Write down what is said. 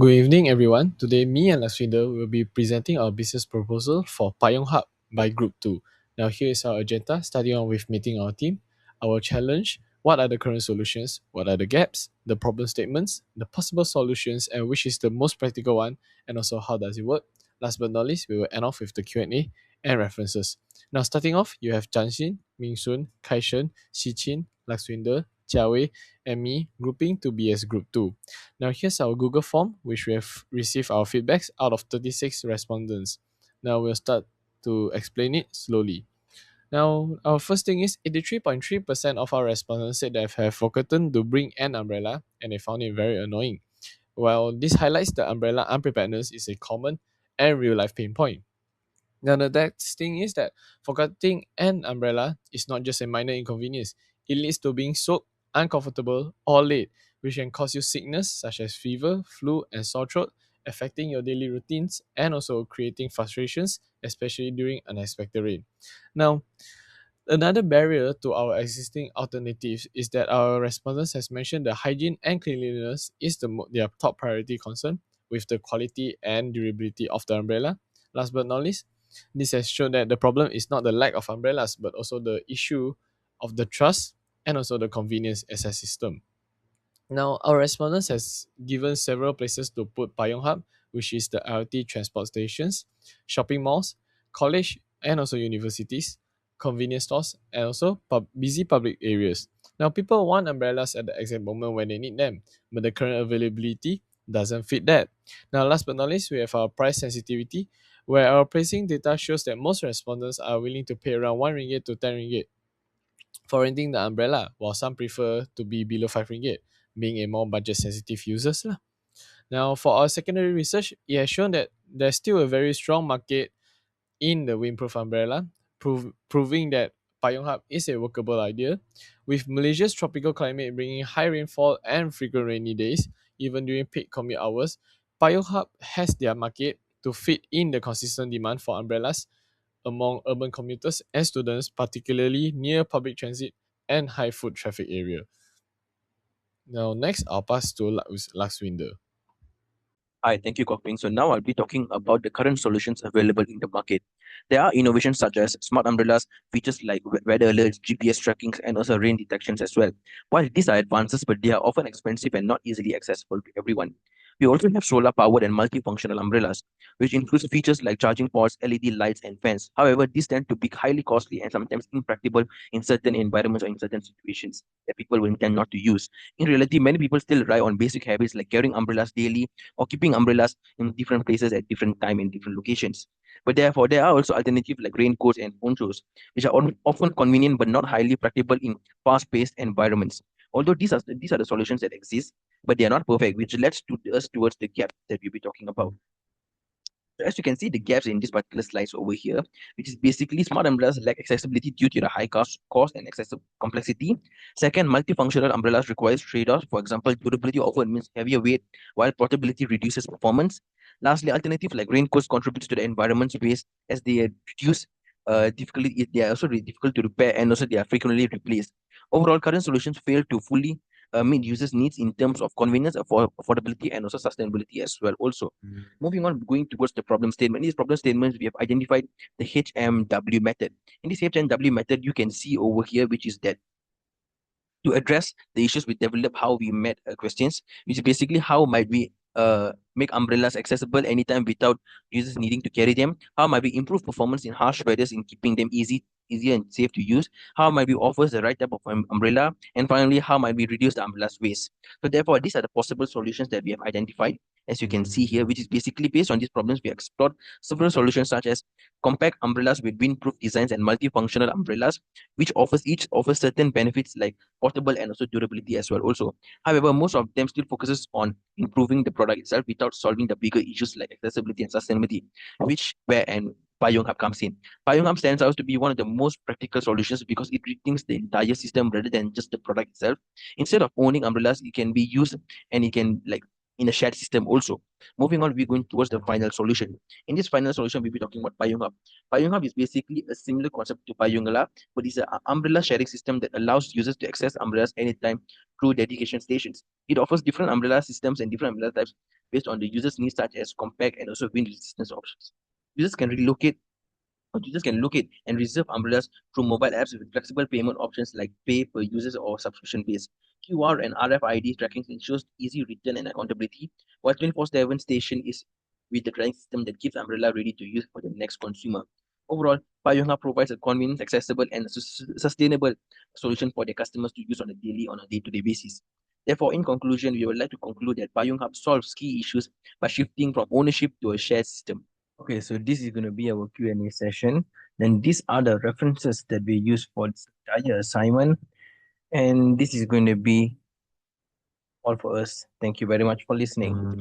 Good evening, everyone. Today, me and Laswinder will be presenting our business proposal for Payong Hub by Group 2. Now, here is our agenda, starting on with meeting our team, our challenge, what are the current solutions, what are the gaps, the problem statements, the possible solutions, and which is the most practical one, and also how does it work. Last but not least, we will end off with the Q&A and references. Now, starting off, you have Janxin, Mingsun, Kaishen, Xichin, Laswinder, Jiawei, and me grouping to be as Group 2. Now here's our Google form, which we have received our feedbacks out of 36 respondents. Now we'll start to explain it slowly. Now, our first thing is 83.3% of our respondents said they have forgotten to bring an umbrella and they found it very annoying. While this highlights the umbrella unpreparedness is a common and real life pain point. Now, the next thing is that forgetting an umbrella is not just a minor inconvenience. It leads to being soaked, uncomfortable, or late, which can cause you sickness such as fever, flu, and sore throat, affecting your daily routines and also creating frustrations, especially during unexpected rain. Now, another barrier to our existing alternatives is that our respondents has mentioned the hygiene and cleanliness is their top priority concern with the quality and durability of the umbrella. Last but not least, this has shown that the problem is not the lack of umbrellas, but also the issue of the trust and also the convenience as a system. Now, our respondents has given several places to put Payong Hub, which is the LRT transport stations, shopping malls, college and also universities, convenience stores, and also busy public areas. Now, people want umbrellas at the exact moment when they need them, but the current availability doesn't fit that. Now, last but not least, we have our price sensitivity, where our pricing data shows that most respondents are willing to pay around 1 ringgit to 10 ringgit for renting the umbrella, while some prefer to be below 5 ringgit, being a more budget sensitive users lah. Now, for our secondary research, it has shown that there's still a very strong market in the windproof umbrella, proving that Payong Hub is a workable idea. With Malaysia's tropical climate bringing high rainfall and frequent rainy days, even during peak commute hours, Payong Hub has their market to fit in the consistent demand for umbrellas among urban commuters and students, particularly near public transit and high foot traffic area. Now, next, I'll pass to Laxwinder. Hi, thank you, Kokping. So now I'll be talking about the current solutions available in the market. There are innovations such as smart umbrellas, features like weather alerts, GPS tracking, and also rain detections as well. While these are advances, but they are often expensive and not easily accessible to everyone. We also have solar-powered and multifunctional umbrellas, which includes features like charging ports, LED lights, and fans. However, these tend to be highly costly and sometimes impractical in certain environments or in certain situations that people will tend not to use. In reality, many people still rely on basic habits like carrying umbrellas daily or keeping umbrellas in different places at different time in different locations. But therefore, there are also alternatives like raincoats and ponchos, which are often convenient but not highly practical in fast-paced environments. Although these are the solutions that exist, but they are not perfect, which leads to us towards the gap that we'll be talking about. So as you can see, the gaps in this particular slides over here, which is basically smart umbrellas lack accessibility due to the high cost and excessive complexity. Second, multifunctional umbrellas requires trade-offs. For example, durability often means heavier weight, while portability reduces performance. Lastly, alternative like raincoats contributes to the environment space as they reduce difficulty. They are also really difficult to repair and also they are frequently replaced. Overall, current solutions fail to fully meet users' needs in terms of convenience, affordability, and also sustainability as well. Also, moving on, going towards the problem statement. In these problem statements, we have identified the HMW method. In this HMW method, you can see over here, which is that to address the issues we develop how we met questions, which is basically how might we make umbrellas accessible anytime without users needing to carry them? How might we improve performance in harsh weathers in keeping them easier and safe to use? How might we offer the right type of umbrella? And finally, how might we reduce the umbrella's waste? So therefore, these are the possible solutions that we have identified, as you can see here, which is basically based on these problems, we explored several solutions such as compact umbrellas with windproof designs and multifunctional umbrellas, which each offers certain benefits like portable and also durability as well. Also, however, most of them still focuses on improving the product itself without solving the bigger issues like accessibility and sustainability, which where and Payong Hub comes in. Payong Hub stands out to be one of the most practical solutions because it rethinks the entire system rather than just the product itself. Instead of owning umbrellas, it can be used and it can like in a shared system also. Moving on, we're going towards the final solution. In this final solution, we'll be talking about Payung Hub. Payung Hub is basically a similar concept to Payungala, but it's an umbrella sharing system that allows users to access umbrellas anytime through dedication stations. It offers different umbrella systems and different umbrella types based on the user's needs, such as compact and also wind resistance options. Users can relocate Users can locate and reserve umbrellas through mobile apps with flexible payment options like pay per users or subscription based. QR and RFID tracking ensures easy return and accountability, while 24/7 station is with the tracking system that keeps umbrella ready to use for the next consumer. Overall, Payonga provides a convenient, accessible, and sustainable solution for their customers to use on a day-to-day basis. Therefore, in conclusion, we would like to conclude that Payong Hub solves key issues by shifting from ownership to a shared system. Okay, so this is going to be our Q&A session. Then these are the references that we use for this entire assignment. And this is going to be all for us. Thank you very much for listening.